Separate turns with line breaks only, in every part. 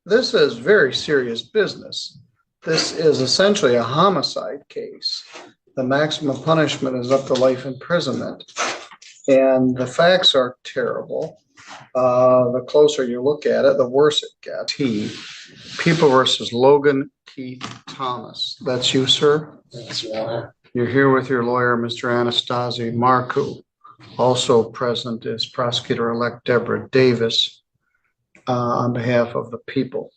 this is very serious business. This is essentially a homicide case. The maximum punishment is up to life imprisonment. And the facts are terrible. The closer you look at it, the worse it gets. People versus Logan Keith Thomas. That's you, sir?
That's right.
You're here with your lawyer, Mr. Anastasi Marcu. Also present is Prosecutor-elect Deborah Davis on behalf of the people.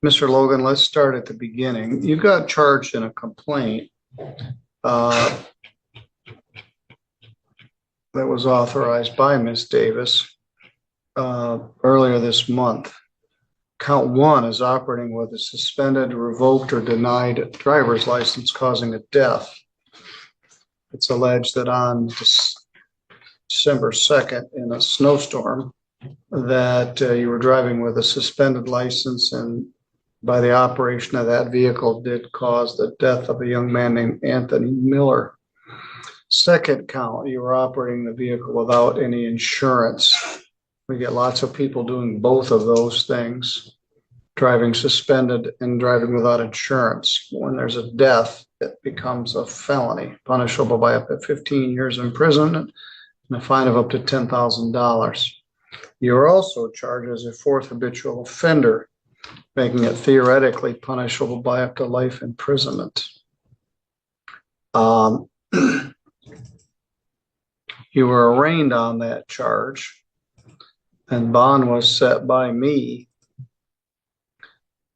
Mr. Logan, let's start at the beginning. You got charged in a complaint that was authorized by Ms. Davis earlier this month. Count 1 is operating with a suspended, revoked, or denied driver's license causing a death. It's alleged that on December 2nd in a snowstorm that you were driving with a suspended license, and by the operation of that vehicle did cause the death of a young man named Anthony Miller. Second count, you were operating the vehicle without any insurance. We get lots of people doing both of those things, driving suspended and driving without insurance. When there's a death, it becomes a felony, punishable by up to 15 years in prison and a fine of up to $10,000. You're also charged as a fourth habitual offender, making it theoretically punishable by up to life imprisonment. You were arraigned on that charge, and bond was set by me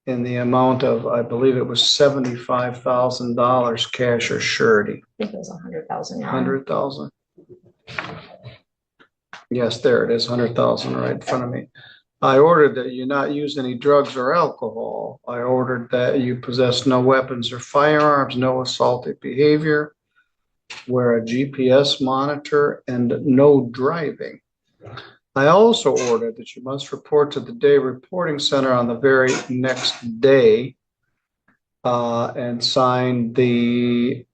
in the amount of, I believe it was $75,000 cash or surety.
I think it was 100,000.
100,000. Yes, there it is, 100,000 right in front of me. I ordered that you not use any drugs or alcohol. I ordered that you possess no weapons or firearms, no assaultive behavior, wear a GPS monitor, and no driving. I also ordered that you must report to the day reporting center on the very next day and sign the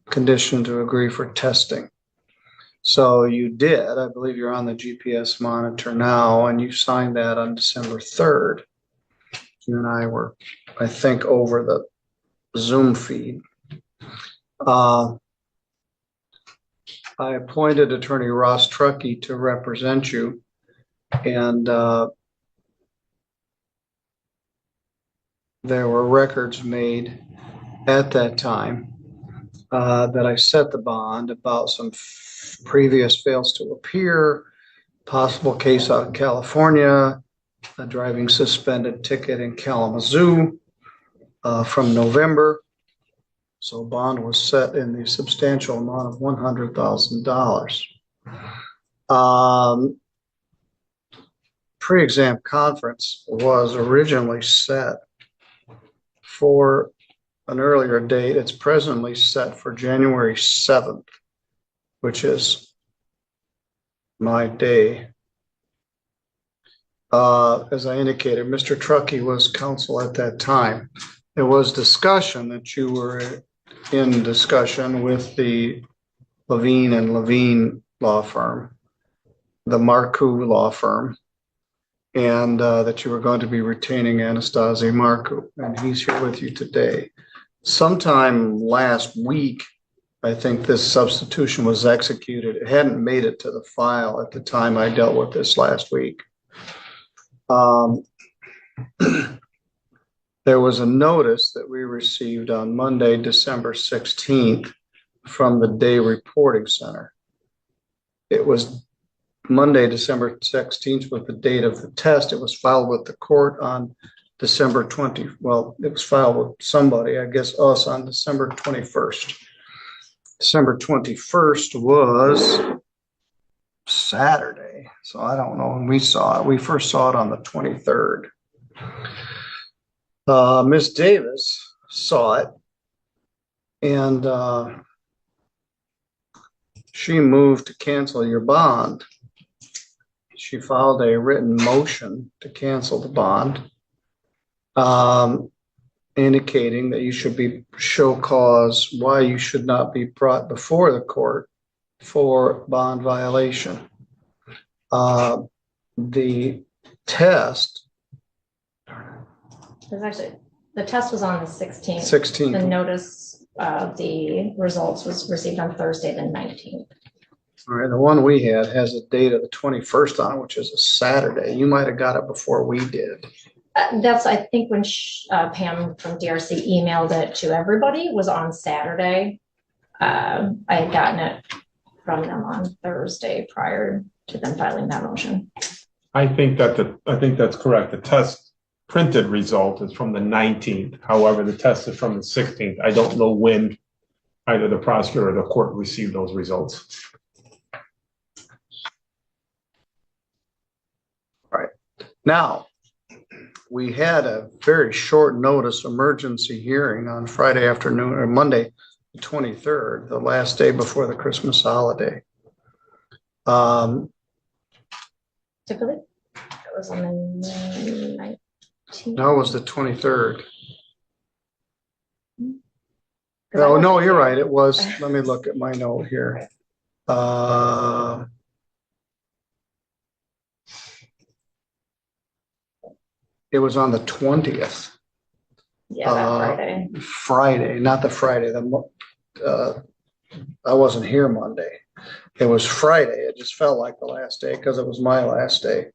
condition to agree for testing. So you did. I believe you're on the GPS monitor now, and you signed that on December 3rd. You and I were, I think, over the Zoom feed. I appointed Attorney Ross Truckee to represent you, and there were records made at that time that I set the bond about some previous fails to appear, possible case out in California, a driving suspended ticket in Kalamazoo from November. So bond was set in the substantial amount of $100,000. Pre-exam conference was originally set for an earlier date. It's presently set for January 7th, which is my day. As I indicated, Mr. Truckee was counsel at that time. There was discussion that you were in discussion with the Levine and Levine law firm, the Marcu law firm, and that you were going to be retaining Anastasi Marcu, and he's here with you today. Sometime last week, I think this substitution was executed. It hadn't made it to the file at the time I dealt with this last week. There was a notice that we received on Monday, December 16th from the Day Reporting Center. It was Monday, December 16th was the date of the test. It was filed with the court on December 20. Well, it was filed with somebody, I guess us, on December 21st. December 21st was Saturday, so I don't know when we saw it. We first saw it on the 23rd. Ms. Davis saw it, and she moved to cancel your bond. She filed a written motion to cancel the bond, indicating that you should show cause why you should not be brought before the court for bond violation. The test
Because actually, the test was on the 16th.
16th.
The notice of the results was received on Thursday, the 19th.
All right, the one we had has a date of the 21st on it, which is a Saturday. You might have got it before we did.
That's, I think, when Pam from DRC emailed it to everybody was on Saturday. I had gotten it from them on Thursday prior to them filing that motion.
I think that's correct. The test printed result is from the 19th. However, the test is from the 16th. I don't know when either the prosecutor or the court received those results.
All right. Now, we had a very short notice emergency hearing on Friday afternoon or Monday, the 23rd, the last day before the Christmas holiday.
Typically, it was on the 19th.
No, it was the 23rd. Oh, no, you're right. It was, let me look at my note here. It was on the 20th.
Yeah, that Friday.
Friday, not the Friday. I wasn't here Monday. It was Friday. It just felt like the last day because it was my last day.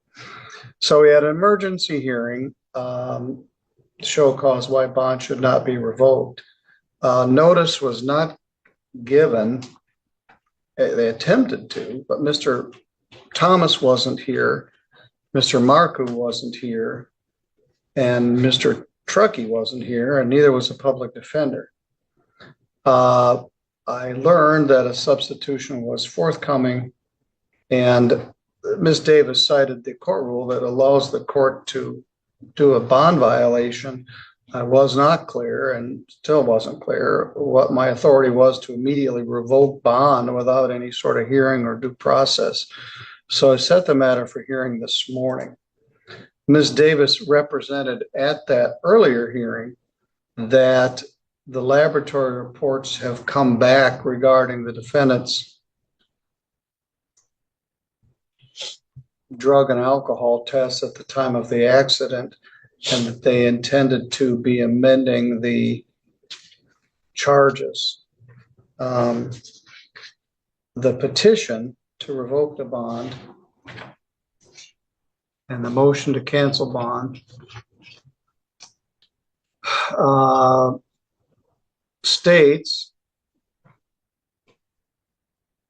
So we had an emergency hearing, show cause why bond should not be revoked. Notice was not given. They attempted to, but Mr. Thomas wasn't here. Mr. Marku wasn't here. And Mr. Truckee wasn't here, and neither was a public defender. I learned that a substitution was forthcoming, and Ms. Davis cited the court rule that allows the court to do a bond violation. I was not clear and still wasn't clear what my authority was to immediately revoke bond without any sort of hearing or due process. So I set the matter for hearing this morning. Ms. Davis represented at that earlier hearing that the laboratory reports have come back regarding the defendant's drug and alcohol tests at the time of the accident, and that they intended to be amending the charges. The petition to revoke the bond and the motion to cancel bond states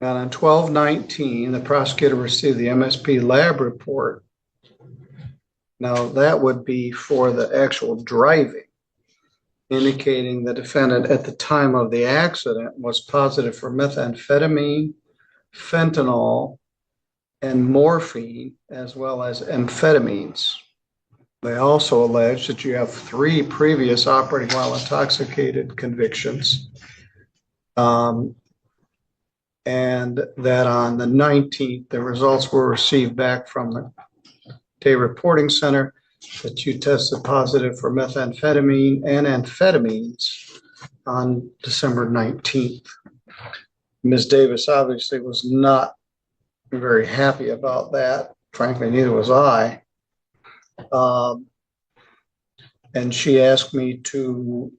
that on 12/19, the prosecutor received the MSP lab report. Now, that would be for the actual driving, indicating the defendant at the time of the accident was positive for methamphetamine, fentanyl, and morphine, as well as amphetamines. They also allege that you have 3 previous operating while intoxicated convictions, and that on the 19th, the results were received back from the Day Reporting Center that you tested positive for methamphetamine and amphetamines on December 19th. Ms. Davis obviously was not very happy about that. Frankly, neither was I. And she asked me to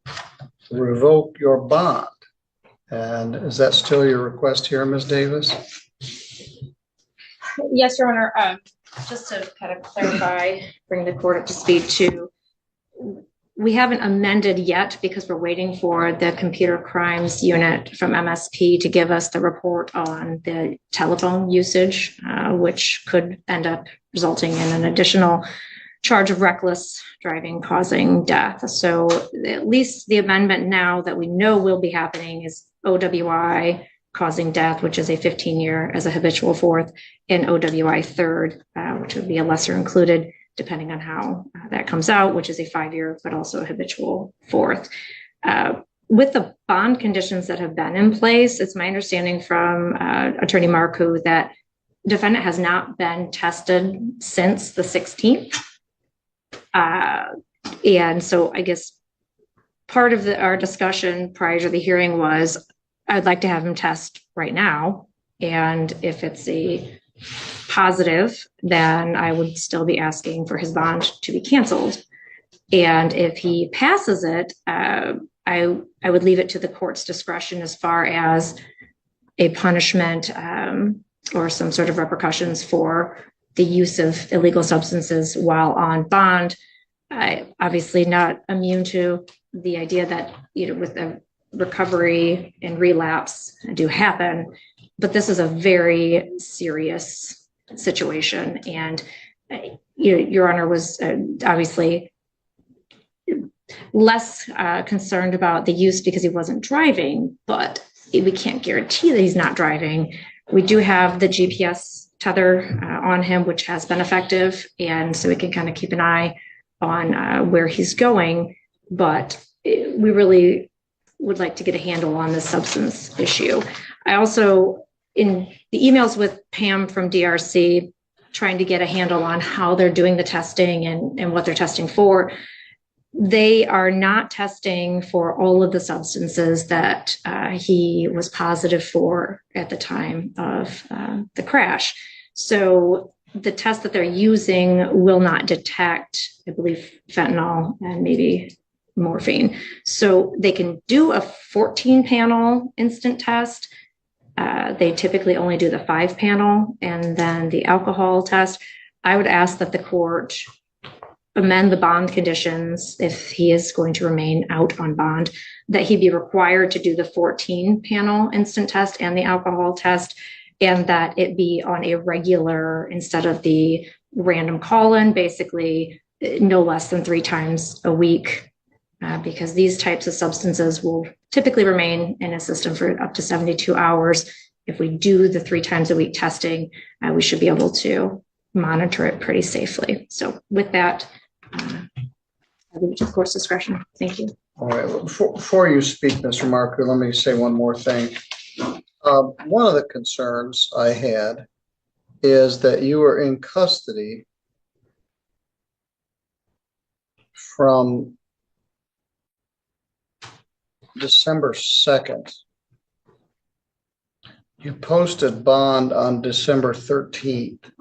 revoke your bond. And is that still your request here, Ms. Davis?
Yes, Your Honor. Just to kind of clarify, bring the court up to speed too. We haven't amended yet because we're waiting for the computer crimes unit from MSP to give us the report on the telephone usage, which could end up resulting in an additional charge of reckless driving causing death. So at least the amendment now that we know will be happening is OWI causing death, which is a 15-year as a habitual fourth, and OWI third, which would be a lesser included, depending on how that comes out, which is a 5-year, but also a habitual fourth. With the bond conditions that have been in place, it's my understanding from Attorney Marku that defendant has not been tested since the 16th. And so I guess part of our discussion prior to the hearing was, I'd like to have him test right now. And if it's a positive, then I would still be asking for his bond to be canceled. And if he passes it, I would leave it to the court's discretion as far as a punishment or some sort of repercussions for the use of illegal substances while on bond. Obviously not immune to the idea that, with a recovery and relapse do happen, but this is a very serious situation. And Your Honor was obviously less concerned about the use because he wasn't driving, but we can't guarantee that he's not driving. We do have the GPS tether on him, which has been effective, and so we can kind of keep an eye on where he's going, but we really would like to get a handle on the substance issue. I also, in the emails with Pam from DRC, trying to get a handle on how they're doing the testing and what they're testing for, they are not testing for all of the substances that he was positive for at the time of the crash. So the test that they're using will not detect, I believe, fentanyl and maybe morphine. So they can do a 14-panel instant test. They typically only do the 5-panel, and then the alcohol test. I would ask that the court amend the bond conditions if he is going to remain out on bond, that he be required to do the 14-panel instant test and the alcohol test, and that it be on a regular instead of the random call-in, basically no less than 3 times a week, because these types of substances will typically remain in a system for up to 72 hours. If we do the 3 times a week testing, we should be able to monitor it pretty safely. So with that, I leave it to the court's discretion. Thank you.
All right, before you speak, Mr. Marker, let me say one more thing. One of the concerns I had is that you were in custody from December 2nd. You posted bond on December 13th.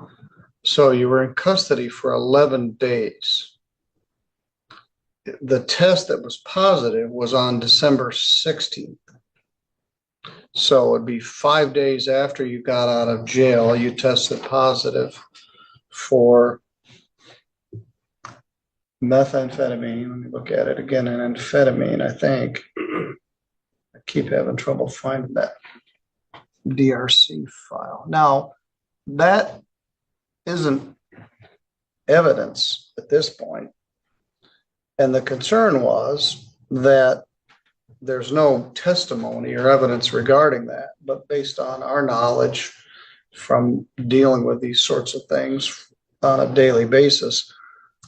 So you were in custody for 11 days. The test that was positive was on December 16th. So it would be 5 days after you got out of jail, you tested positive for methamphetamine. Let me look at it again. And amphetamine, I think. I keep having trouble finding that DRC file. Now, that isn't evidence at this point. And the concern was that there's no testimony or evidence regarding that, but based on our knowledge from dealing with these sorts of things on a daily basis,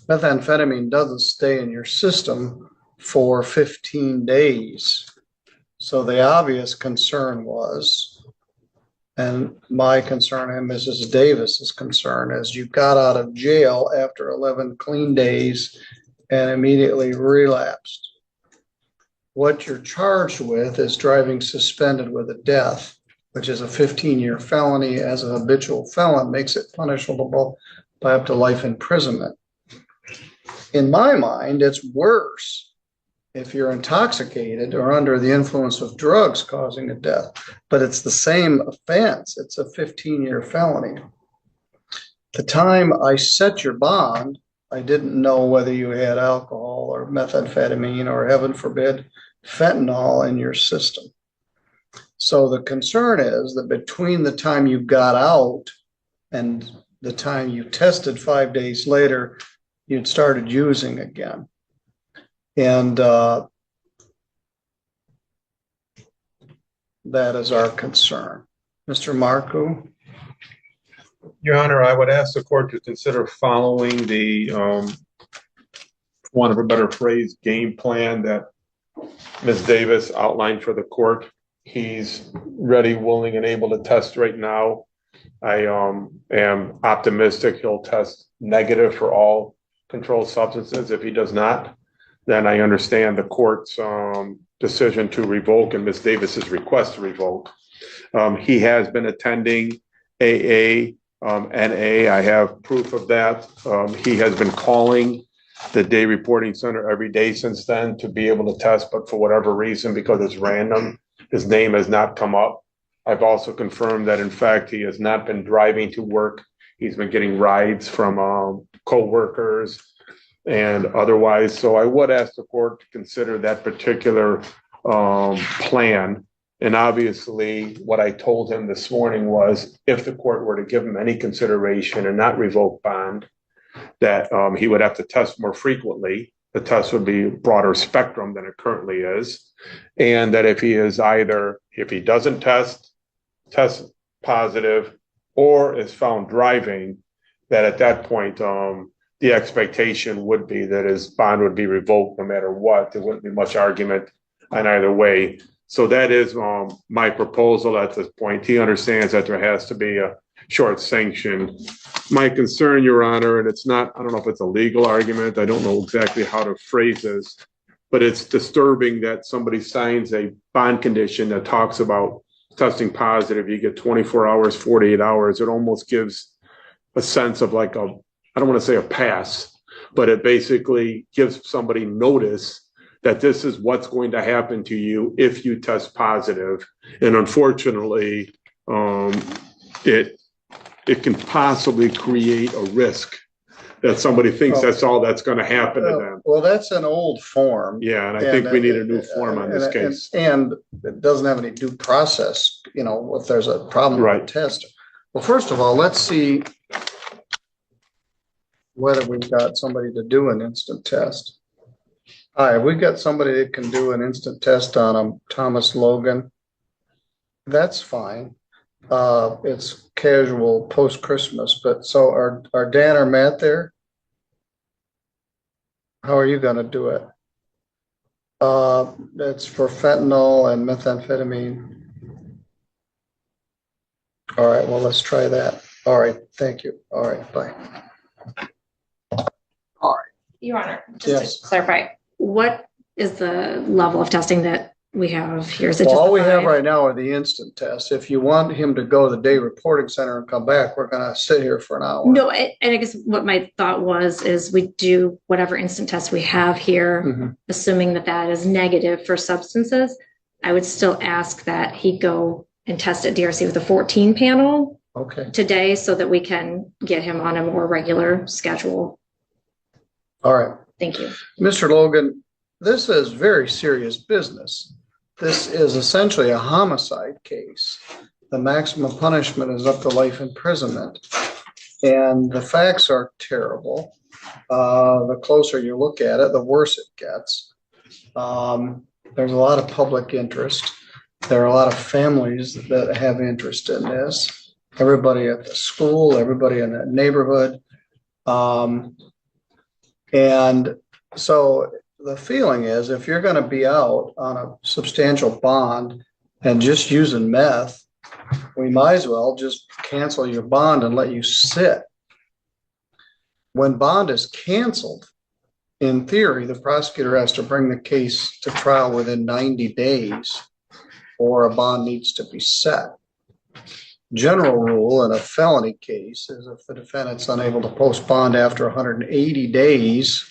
methamphetamine doesn't stay in your system for 15 days. So the obvious concern was, and my concern and Mrs. Davis's concern, is you got out of jail after 11 clean days and immediately relapsed. What you're charged with is driving suspended with a death, which is a 15-year felony. As a habitual felon, makes it punishable by up to life imprisonment. In my mind, it's worse if you're intoxicated or under the influence of drugs causing a death, but it's the same offense. It's a 15-year felony. The time I set your bond, I didn't know whether you had alcohol or methamphetamine or, heaven forbid, fentanyl in your system. So the concern is that between the time you got out and the time you tested 5 days later, you'd started using again. And that is our concern. Mr. Marcoux?
Your Honor, I would ask the court to consider following the, for want of a better phrase, game plan that Ms. Davis outlined for the court. He's ready, willing, and able to test right now. I am optimistic he'll test negative for all controlled substances. If he does not, then I understand the court's decision to revoke and Ms. Davis's request to revoke. He has been attending AA, NA. I have proof of that. He has been calling the day reporting center every day since then to be able to test, but for whatever reason, because it's random, his name has not come up. I've also confirmed that in fact, he has not been driving to work. He's been getting rides from co-workers and otherwise. So I would ask the court to consider that particular plan. And obviously, what I told him this morning was if the court were to give him any consideration and not revoke bond, that he would have to test more frequently. The test would be broader spectrum than it currently is. And that if he doesn't test positive or is found driving, that at that point, the expectation would be that his bond would be revoked no matter what. There wouldn't be much argument on either way. So that is my proposal at this point. He understands that there has to be a short sanction. My concern, Your Honor, and it's not, I don't know if it's a legal argument. I don't know exactly how to phrase this, but it's disturbing that somebody signs a bond condition that talks about testing positive. You get 24 hours, 48 hours. It almost gives a sense of like I don't want to say a pass, but it basically gives somebody notice that this is what's going to happen to you if you test positive. And unfortunately, it can possibly create a risk that somebody thinks that's all that's going to happen to them.
Well, that's an old form.
Yeah, and I think we need a new form on this case.
And it doesn't have any due process, if there's a problem with the test. Well, first of all, let's see whether we've got somebody to do an instant test. All right, we've got somebody that can do an instant test on Thomas Logan. That's fine. It's casual post-Christmas, but so are Dan or Matt there? How are you going to do it? It's for fentanyl and methamphetamine. All right, well, let's try that. All right, thank you. All right, bye. All right.
Your Honor, just to clarify, what is the level of testing that we have here? Is it just
all we have right now are the instant tests. If you want him to go to the day reporting center and come back, we're going to sit here for an hour.
No, and I guess what my thought is we do whatever instant test we have here, assuming that is negative for substances. I would still ask that he go and test at DRC with a 14 panel today so that we can get him on a more regular schedule.
All right.
Thank you.
Mr. Logan, this is very serious business. This is essentially a homicide case. The maximum punishment is up to life imprisonment. And the facts are terrible. The closer you look at it, the worse it gets. There's a lot of public interest. There are a lot of families that have interest in this. Everybody at the school, everybody in that neighborhood. And so the feeling is if you're going to be out on a substantial bond and just using meth, we might as well just cancel your bond and let you sit. When bond is canceled, in theory, the prosecutor has to bring the case to trial within 90 days or a bond needs to be set. General rule in a felony case is if the defendant's unable to post bond after 180 days,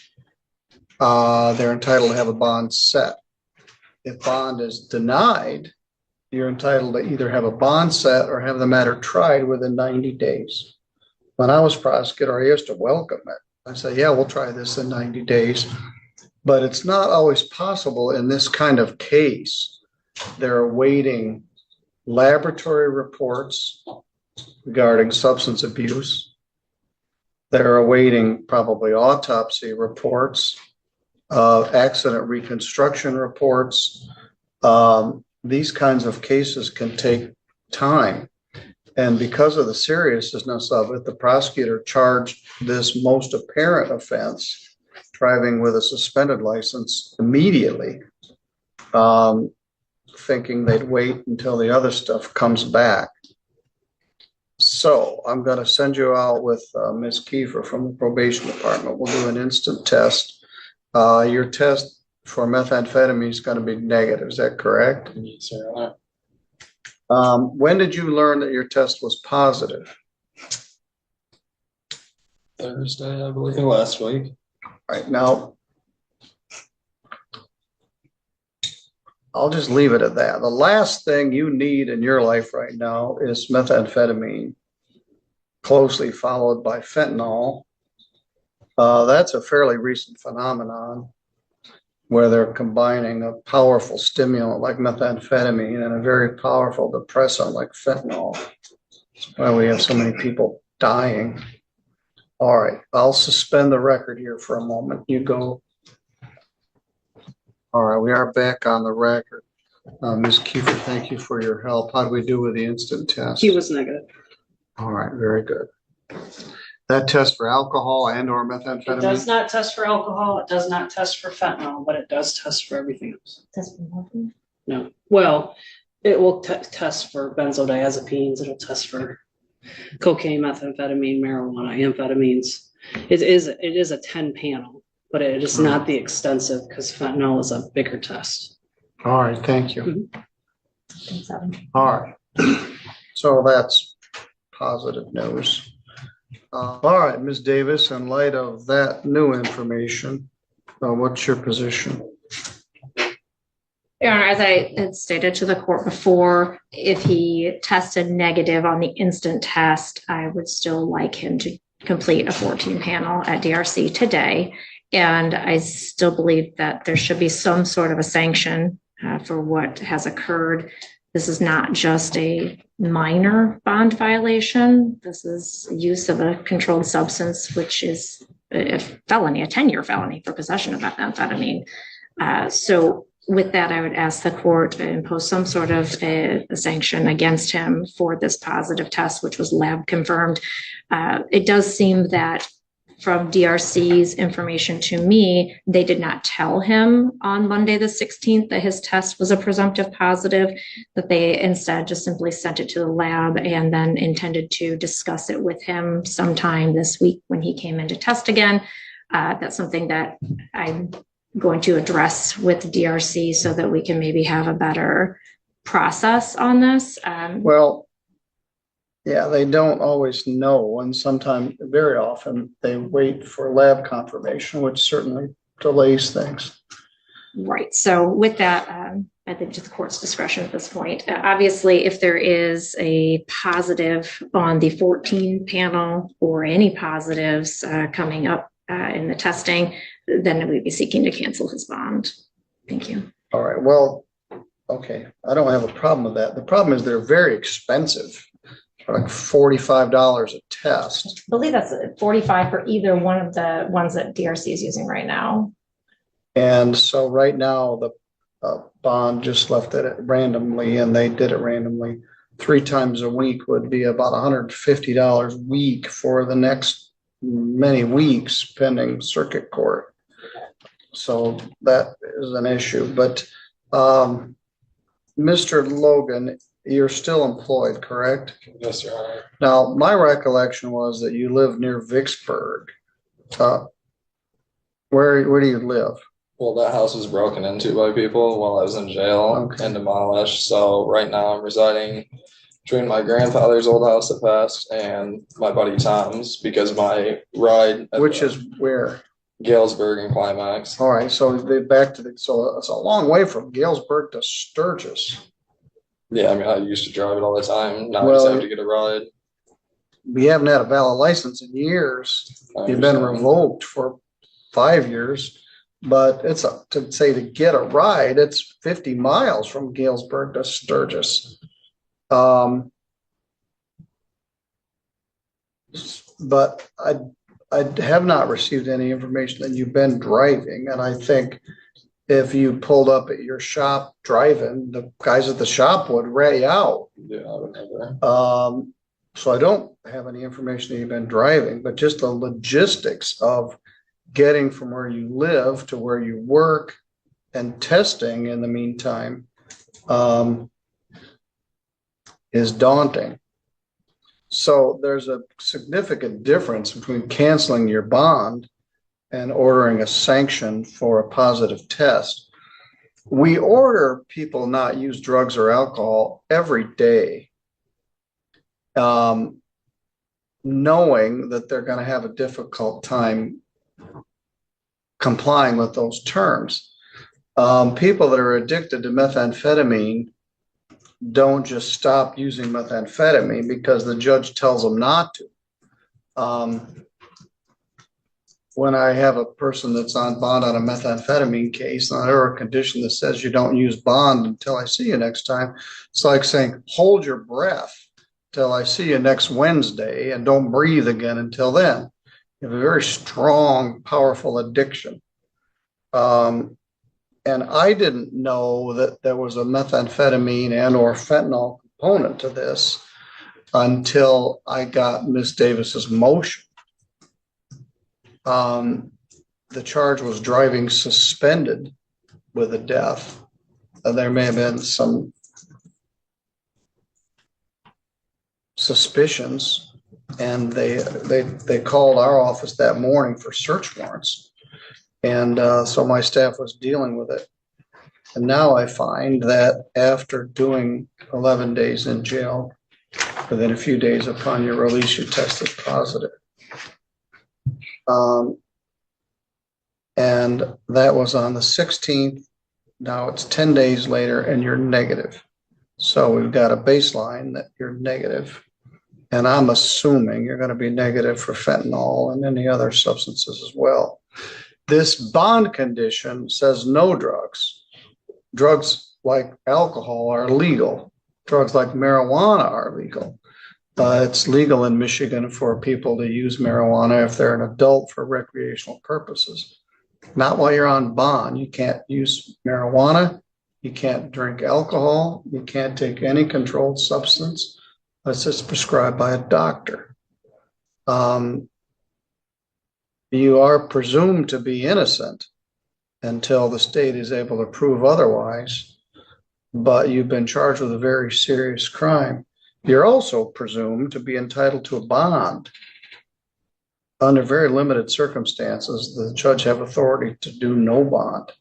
they're entitled to have a bond set. If bond is denied, you're entitled to either have a bond set or have the matter tried within 90 days. When I was prosecutor, I used to welcome it. I said, yeah, we'll try this in 90 days. But it's not always possible in this kind of case. They're awaiting laboratory reports regarding substance abuse. They're awaiting probably autopsy reports, accident reconstruction reports. These kinds of cases can take time. And because of the seriousness of it, the prosecutor charged this most apparent offense, driving with a suspended license, immediately, thinking they'd wait until the other stuff comes back. So I'm going to send you out with Ms. Kiefer from the probation department. We'll do an instant test. Your test for methamphetamine is going to be negative. Is that correct?
Yes, sir.
When did you learn that your test was positive?
Thursday, I believe, last week.
Right now, I'll just leave it at that. The last thing you need in your life right now is methamphetamine, closely followed by fentanyl. That's a fairly recent phenomenon where they're combining a powerful stimulant like methamphetamine and a very powerful depressant like fentanyl. That's why we have so many people dying. All right, I'll suspend the record here for a moment. You go. All right, we are back on the record. Ms. Kiefer, thank you for your help. How do we do with the instant test?
He was negative.
All right, very good. That test for alcohol and or
It does
methamphetamine?
not test for alcohol. It does not test for fentanyl, but it does test for everything else.
Test for morphine?
No. Well, it will test for benzodiazepines. It'll test for cocaine, methamphetamine, marijuana, amphetamines. It is a 10 panel, but it is not the extensive because fentanyl is a bigger test.
All right, thank you.
Seven.
All right. So that's positive news. All right, Ms. Davis, in light of that new information, what's your position?
Your Honor, as I had stated to the court before, if he tested negative on the instant test, I would still like him to complete a 14 panel at DRC today. And I still believe that there should be some sort of a sanction for what has occurred. This is not just a minor bond violation. This is use of a controlled substance, which is a felony, a 10-year felony for possession of methamphetamine. So with that, I would ask the court to impose some sort of a sanction against him for this positive test, which was lab confirmed. It does seem that from DRC's information to me, they did not tell him on Monday the 16th that his test was a presumptive positive, that they instead just simply sent it to the lab and then intended to discuss it with him sometime this week when he came in to test again. That's something that I'm going to address with DRC so that we can maybe have a better process on this.
Well, yeah, they don't always know, and sometimes, very often, they wait for lab confirmation, which certainly delays things.
Right. So with that, I think to the court's discretion at this point. Obviously, if there is a positive on the 14 panel or any positives coming up in the testing, then we'd be seeking to cancel his bond. Thank you.
All right, well, okay, I don't have a problem with that. The problem is they're very expensive. Like $45 a test.
I believe that's 45 for either one of the ones that DRC is using right now.
And so right now, the bond just left it randomly, and they did it randomly. 3 times a week would be about $150 a week for the next many weeks pending circuit court. So that is an issue. But Mr. Logan, you're still employed, correct?
Yes, Your Honor.
Now, my recollection was that you live near Vicksburg. Where do you live?
Well, that house was broken into by people while I was in jail and demolished. So right now I'm residing between my grandfather's old house that passed and my buddy Tom's because my ride.
Which is where?
Galesburg and Climax.
All right, so so it's a long way from Galesburg to Sturgis.
Yeah, I mean, I used to drive it all the time. Now I
Well,
just have to get a ride.
We haven't had a valid license in years.
I
You've been
understand.
revoked for 5 years, but to get a ride, it's 50 miles from Galesburg to Sturgis. But I have not received any information that you've been driving, and I think if you pulled up at your shop driving, the guys at the shop would rat you out.
Yeah, I would never.
So I don't have any information that you've been driving, but just the logistics of getting from where you live to where you work and testing in the meantime is daunting. So there's a significant difference between canceling your bond and ordering a sanction for a positive test. We order people not use drugs or alcohol every day, knowing that they're going to have a difficult time complying with those terms. People that are addicted to methamphetamine don't just stop using methamphetamine because the judge tells them not to. When I have a person that's on bond on a methamphetamine case, and there are a condition that says you don't use bond until I see you next time, it's like saying, hold your breath till I see you next Wednesday and don't breathe again until then. You have a very strong, powerful addiction. And I didn't know that there was a methamphetamine and or fentanyl component to this until I got Ms. Davis's motion. The charge was driving suspended with a death. There may have been some suspicions, and they called our office that morning for search warrants. And so my staff was dealing with it. And now I find that after doing 11 days in jail, within a few days upon your release, you tested positive. And that was on the 16th. Now it's 10 days later and you're negative. So we've got a baseline that you're negative. And I'm assuming you're going to be negative for fentanyl and any other substances as well. This bond condition says no drugs. Drugs like alcohol are legal. Drugs like marijuana are legal. It's legal in Michigan for people to use marijuana if they're an adult for recreational purposes. Not while you're on bond. You can't use marijuana. You can't drink alcohol. You can't take any controlled substance unless it's prescribed by a doctor. You are presumed to be innocent until the state is able to prove otherwise, but you've been charged with a very serious crime. You're also presumed to be entitled to a bond. Under very limited circumstances, the judge have authority to do no bond.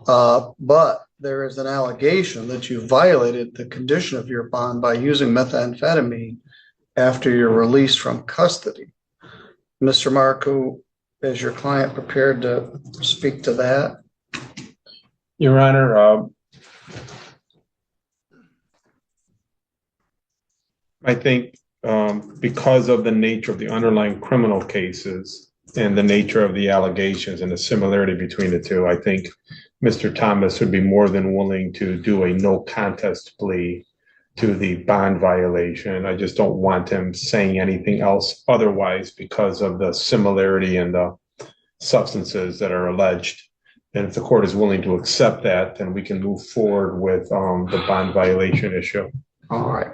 But there is an allegation that you violated the condition of your bond by using methamphetamine after you're released from custody. Mr. Marcoux, is your client prepared to speak to that?
Your Honor, I think because of the nature of the underlying criminal cases and the nature of the allegations and the similarity between the two, I think Mr. Thomas would be more than willing to do a no contest plea to the bond violation. I just don't want him saying anything else otherwise because of the similarity and the substances that are alleged. And if the court is willing to accept that, then we can move forward with the bond violation issue.
All right.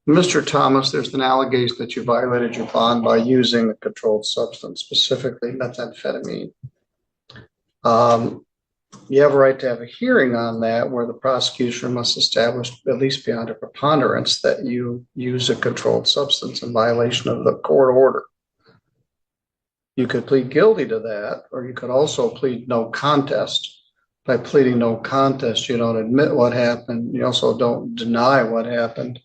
Mr. Thomas, there's an allegation that you violated your bond by using a controlled substance, specifically methamphetamine. You have a right to have a hearing on that where the prosecution must establish, at least beyond a preponderance, that you use a controlled substance in violation of the court order. You could plead guilty to that, or you could also plead no contest. By pleading no contest, you don't admit what happened. You also don't deny what happened.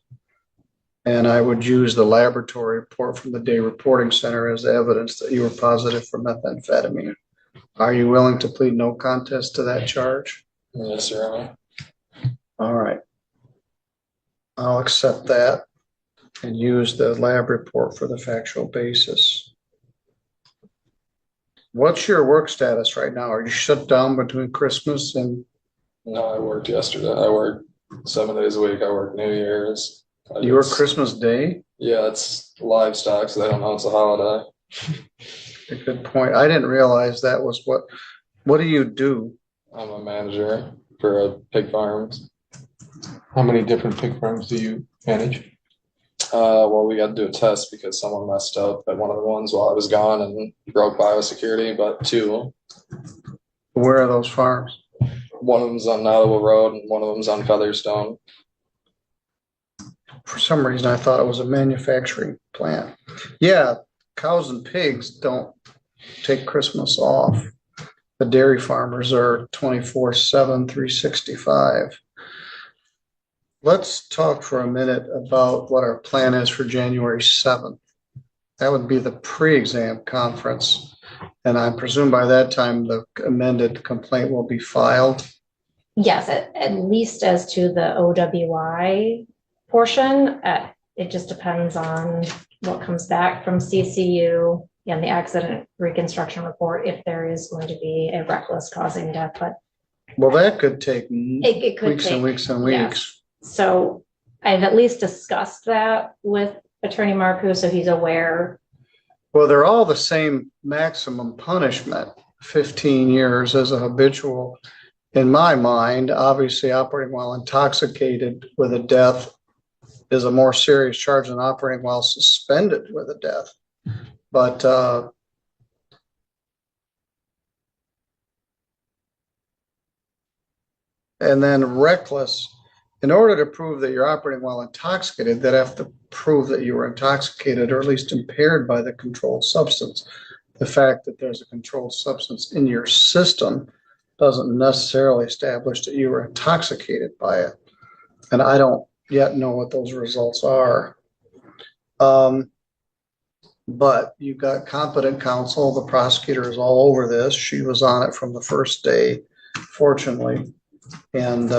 And I would use the laboratory report from the Day Reporting Center as evidence that you were positive for methamphetamine. Are you willing to plead no contest to that charge?
Yes, Your Honor.
All right. I'll accept that and use the lab report for the factual basis. What's your work status right now? Are you shut down between Christmas and?
No, I worked yesterday. I worked 7 days a week. I work New Year's.
You work Christmas Day?
Yeah, it's livestock, so they don't know it's a holiday.
A good point. I didn't realize that was what do you do?
I'm a manager for a pig farm.
How many different pig farms do you manage?
Well, we got to do a test because someone messed up at one of the ones while I was gone and broke biosecurity, but 2.
Where are those farms?
One of them's on Nottaway Road and one of them's on Featherstone.
For some reason, I thought it was a manufacturing plant. Yeah, cows and pigs don't take Christmas off. The dairy farmers are 24/7, 365. Let's talk for a minute about what our plan is for January 7th. That would be the pre-exam conference. And I presume by that time, the amended complaint will be filed.
Yes, at least as to the OWI portion, it just depends on what comes back from CCU and the accident reconstruction report, if there is going to be a reckless causing death, but
Well, that could take
it could
weeks
take,
and weeks and
yes.
weeks.
So I've at least discussed that with Attorney Marcoux, so he's aware.
Well, they're all the same maximum punishment, 15 years as a habitual. In my mind, obviously operating while intoxicated with a death is a more serious charge than operating while suspended with a death. But and then reckless, in order to prove that you're operating while intoxicated, they'd have to prove that you were intoxicated or at least impaired by the controlled substance. The fact that there's a controlled substance in your system doesn't necessarily establish that you were intoxicated by it. And I don't yet know what those results are. But you've got competent counsel. The prosecutor is all over this. She was on it from the first day, fortunately. And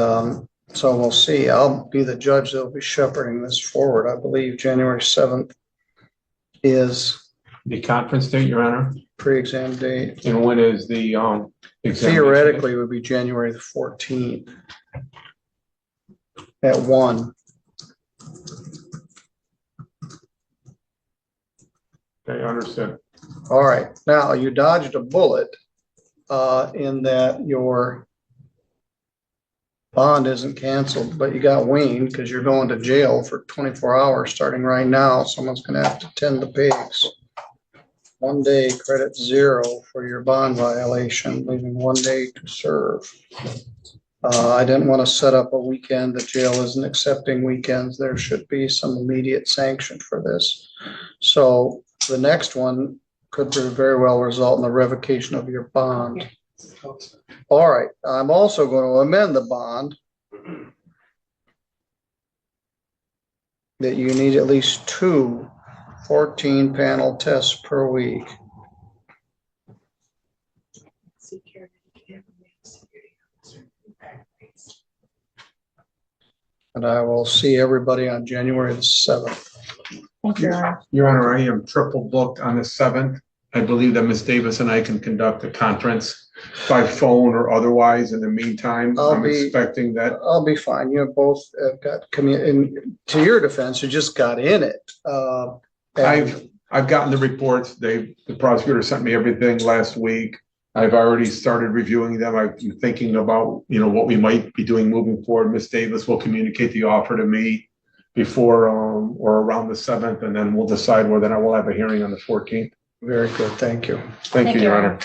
so we'll see. I'll be the judge that'll be shepherding this forward. I believe January 7th is
The conference date, Your Honor?
pre-exam date.
And when is the examination?
Theoretically, it would be January the 14th at 1.
Okay, understood.
All right. Now, you dodged a bullet in that your bond isn't canceled, but you got weaned because you're going to jail for 24 hours starting right now. Someone's going to have to tend the pigs. 1 day credit 0 for your bond violation, leaving 1 day to serve. I didn't want to set up a weekend. The jail isn't accepting weekends. There should be some immediate sanction for this. So the next one could very well result in the revocation of your bond. All right, I'm also going to amend the bond that you need at least 2 14-panel tests per week. And I will see everybody on January the 7th.
Thank you, Laura.
Your Honor, I am triple booked on the 7th. I believe that Ms. Davis and I can conduct a conference by phone or otherwise. In the meantime, I'm expecting that.
I'll be fine. You both have got to your defense, you just got in it.
I've gotten the reports. The prosecutor sent me everything last week. I've already started reviewing them. I'm thinking about, what we might be doing moving forward. Ms. Davis will communicate the offer to me before or around the 7th, and then we'll decide whether or not we'll have a hearing on the 14th.
Very good. Thank you.
Thank you, Your Honor.